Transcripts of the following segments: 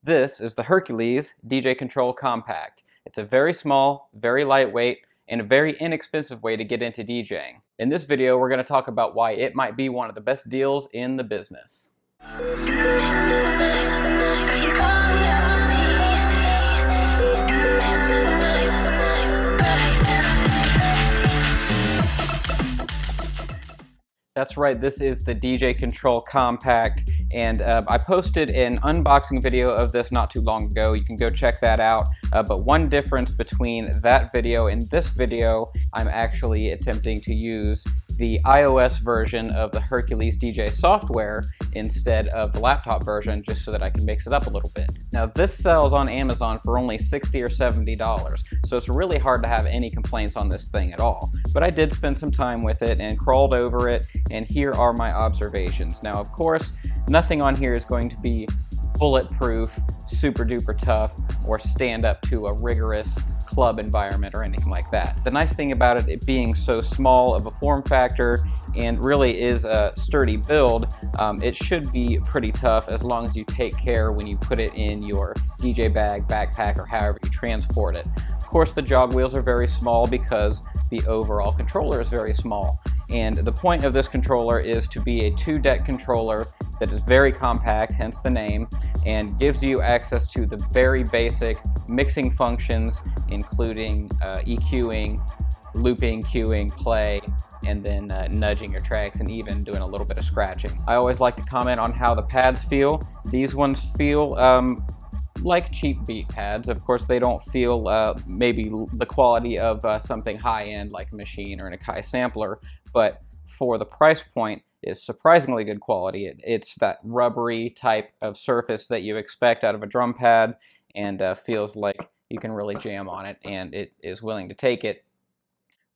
This is the Hercules DJControl Compact. It's a very small, very lightweight, and a very inexpensive way to get into DJing. In this video, we're going to talk about why it might be one of the best deals in the business. That's right, this is the DJControl Compact, and I posted an unboxing video of this not too long ago. You can go check that out, but one difference between that video and this video, I'm actually attempting to use the iOS version of the Hercules DJ software instead of the laptop version, just so that I can mix it up a little bit. Now this sells on Amazon for only $60 or $70, so it's really hard to have any complaints on this thing at all. But I did spend some time with it and crawled over it, and here are my observations. Now of course, nothing on here is going to be bulletproof, super duper tough, or stand up to a rigorous club environment or anything like that. The nice thing about it being so small of a form factor and really is a sturdy build, it should be pretty tough as long as you take care when you put it in your DJ bag, backpack, or however you transport it. Of course, the jog wheels are very small because the overall controller is very small. And the point of this controller is to be a 2-deck controller that is very compact, hence the name, and gives you access to the very basic mixing functions, including EQing, looping, queuing, play, and then nudging your tracks and even doing a little bit of scratching. I always like to comment on how the pads feel. These ones feel like cheap beat pads. Of course, they don't feel maybe the quality of something high-end like a Machine or an Akai sampler, but for the price point, is surprisingly good quality. It's that rubbery type of surface that you expect out of a drum pad, and feels like you can really jam on it, and it is willing to take it.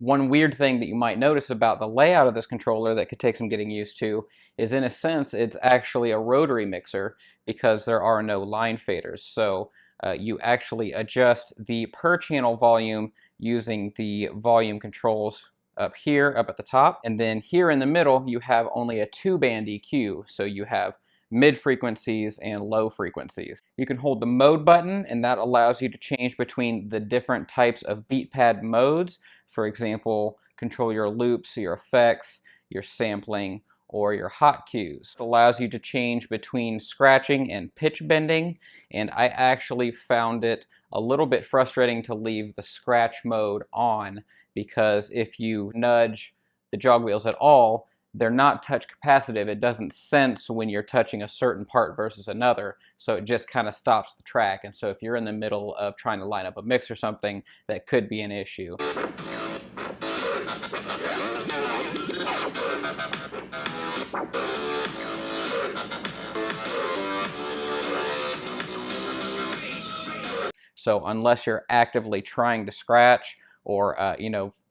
One weird thing that you might notice about the layout of this controller that could take some getting used to is, in a sense, it's actually a rotary mixer because there are no line faders. So you actually adjust the per channel volume using the volume controls up here, up at the top, and then here in the middle you have only a 2-band EQ, so you have mid frequencies and low frequencies. You can hold the mode button, and that allows you to change between the different types of beat pad modes. For example, control your loops, your effects, your sampling, or your hot cues. It allows you to change between scratching and pitch bending, and I actually found it a little bit frustrating to leave the scratch mode on, because if you nudge the jog wheels at all, they're not touch capacitive. It doesn't sense when you're touching a certain part versus another, so it just kind of stops the track. And so if you're in the middle of trying to line up a mix or something, that could be an issue. So unless you're actively trying to scratch or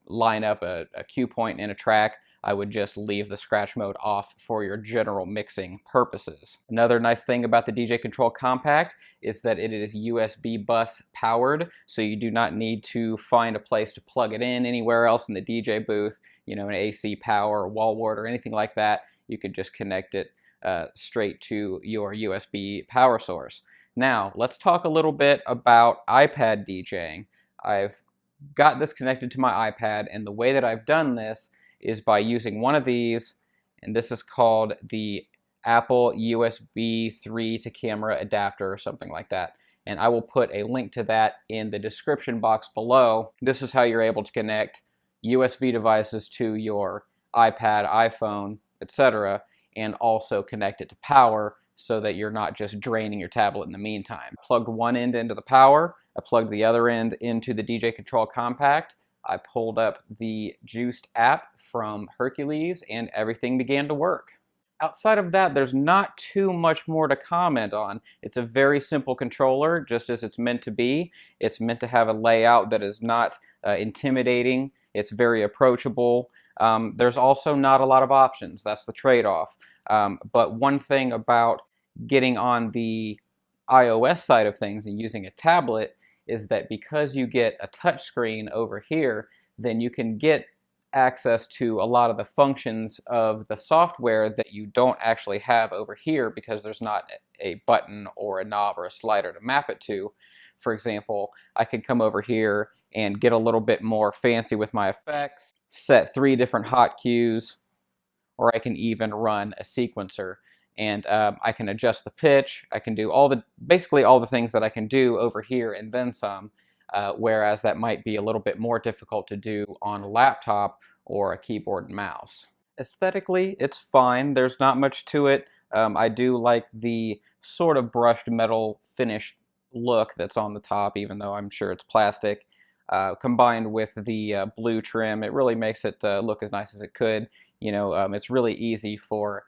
line up a cue point in a track, I would just leave the scratch mode off for your general mixing purposes. Another nice thing about the DJControl Compact is that it is USB bus powered, so you do not need to find a place to plug it in anywhere else in the DJ booth, an AC power or wall wart or anything like that. You could just connect it straight to your USB power source. Now, let's talk a little bit about iPad DJing. I've got this connected to my iPad, and the way that I've done this is by using one of these, and this is called the Apple USB 3 to camera adapter or something like that. And I will put a link to that in the description box below. This is how you're able to connect USB devices to your iPad, iPhone, etc., and also connect it to power so that you're not just draining your tablet in the meantime. I plugged one end into the power, I plugged the other end into the DJControl Compact, I pulled up the JUCED app from Hercules, and everything began to work. Outside of that, there's not too much more to comment on. It's a very simple controller, just as it's meant to be. It's meant to have a layout that is not intimidating. It's very approachable. There's also not a lot of options. That's the trade-off. But one thing about getting on the iOS side of things and using a tablet is that because you get a touch screen over here, then you can get access to a lot of the functions of the software that you don't actually have over here because there's not a button or a knob or a slider to map it to. For example, I could come over here and get a little bit more fancy with my effects, set 3 different hot cues, or I can even run a sequencer. And I can adjust the pitch. I can do basically all the things that I can do over here and then some, whereas that might be a little bit more difficult to do on a laptop or a keyboard and mouse. Aesthetically, it's fine. There's not much to it. I do like the sort of brushed metal finish look that's on the top, even though I'm sure it's plastic. Combined with the blue trim, it really makes it look as nice as it could. It's really easy for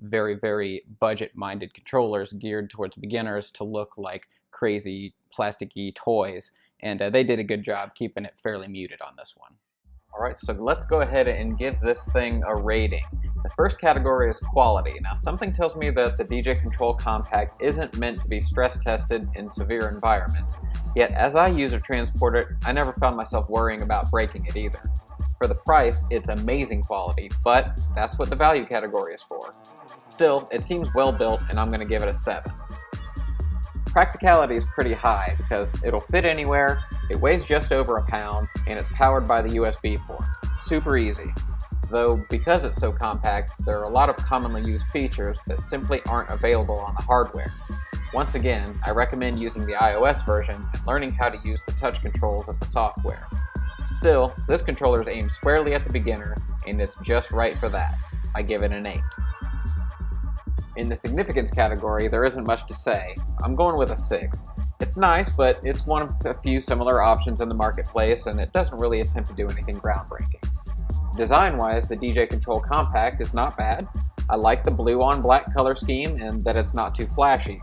very, very budget-minded controllers geared towards beginners to look like crazy plasticky toys, and they did a good job keeping it fairly muted on this one. Alright, so let's go ahead and give this thing a rating. The first category is quality. Now, something tells me that the DJControl Compact isn't meant to be stress tested in severe environments, yet as I use or transport it, I never found myself worrying about breaking it either. For the price, it's amazing quality, but that's what the value category is for. Still, it seems well built, and I'm going to give it a 7. Practicality is pretty high because it'll fit anywhere, it weighs just over a pound, and it's powered by the USB port. Super easy. Though, because it's so compact, there are a lot of commonly used features that simply aren't available on the hardware. Once again, I recommend using the iOS version and learning how to use the touch controls of the software. Still, this controller is aimed squarely at the beginner, and it's just right for that. I give it an 8. In the significance category, there isn't much to say. I'm going with a 6. It's nice, but it's one of a few similar options in the marketplace, and it doesn't really attempt to do anything groundbreaking. Design-wise, the DJControl Compact is not bad. I like the blue on black color scheme and that it's not too flashy.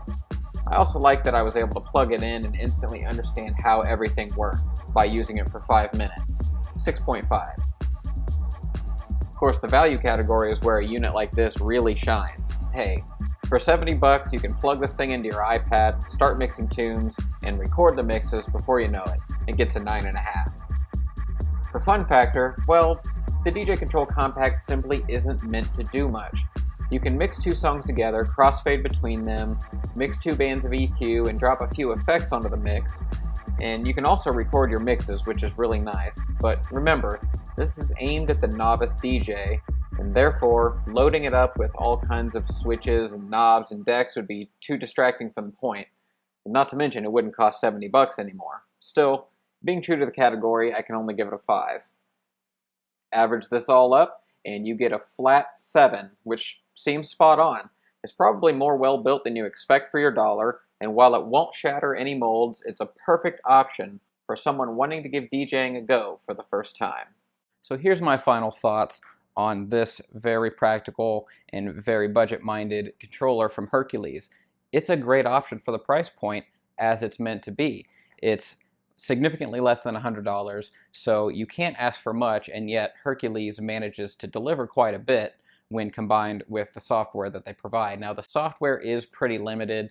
I also like that I was able to plug it in and instantly understand how everything worked by using it for 5 minutes. 6.5. Of course, the value category is where a unit like this really shines. Hey, for 70 bucks, you can plug this thing into your iPad, start mixing tunes, and record the mixes before you know it. It gets a 9.5. For fun factor, well, the DJControl Compact simply isn't meant to do much. You can mix 2 songs together, crossfade between them, mix 2 bands of EQ, and drop a few effects onto the mix. And you can also record your mixes, which is really nice. But remember, this is aimed at the novice DJ, and therefore, loading it up with all kinds of switches and knobs and decks would be too distracting from the point. And not to mention, it wouldn't cost 70 bucks anymore. Still, being true to the category, I can only give it a 5. Average this all up, and you get a flat 7, which seems spot on. It's probably more well built than you expect for your dollar, and while it won't shatter any molds, it's a perfect option for someone wanting to give DJing a go for the first time. So here's my final thoughts on this very practical and very budget-minded controller from Hercules. It's a great option for the price point as it's meant to be. It's significantly less than $100, so you can't ask for much, and yet Hercules manages to deliver quite a bit when combined with the software that they provide. Now, the software is pretty limited.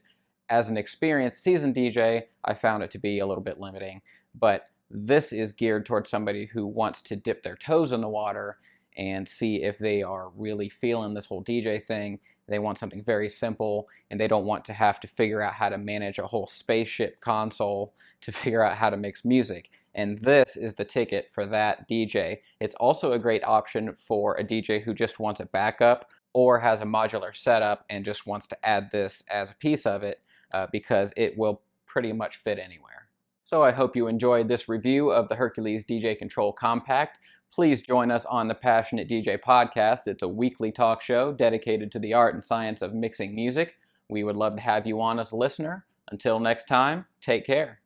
As an experienced seasoned DJ, I found it to be a little bit limiting, but this is geared towards somebody who wants to dip their toes in the water and see if they are really feeling this whole DJ thing. They want something very simple, and they don't want to have to figure out how to manage a whole spaceship console to figure out how to mix music. And this is the ticket for that DJ. It's also a great option for a DJ who just wants a backup or has a modular setup and just wants to add this as a piece of it because it will pretty much fit anywhere. So I hope you enjoyed this review of the Hercules DJControl Compact. Please join us on the Passionate DJ Podcast. It's a weekly talk show dedicated to the art and science of mixing music. We would love to have you on as a listener. Until next time, take care.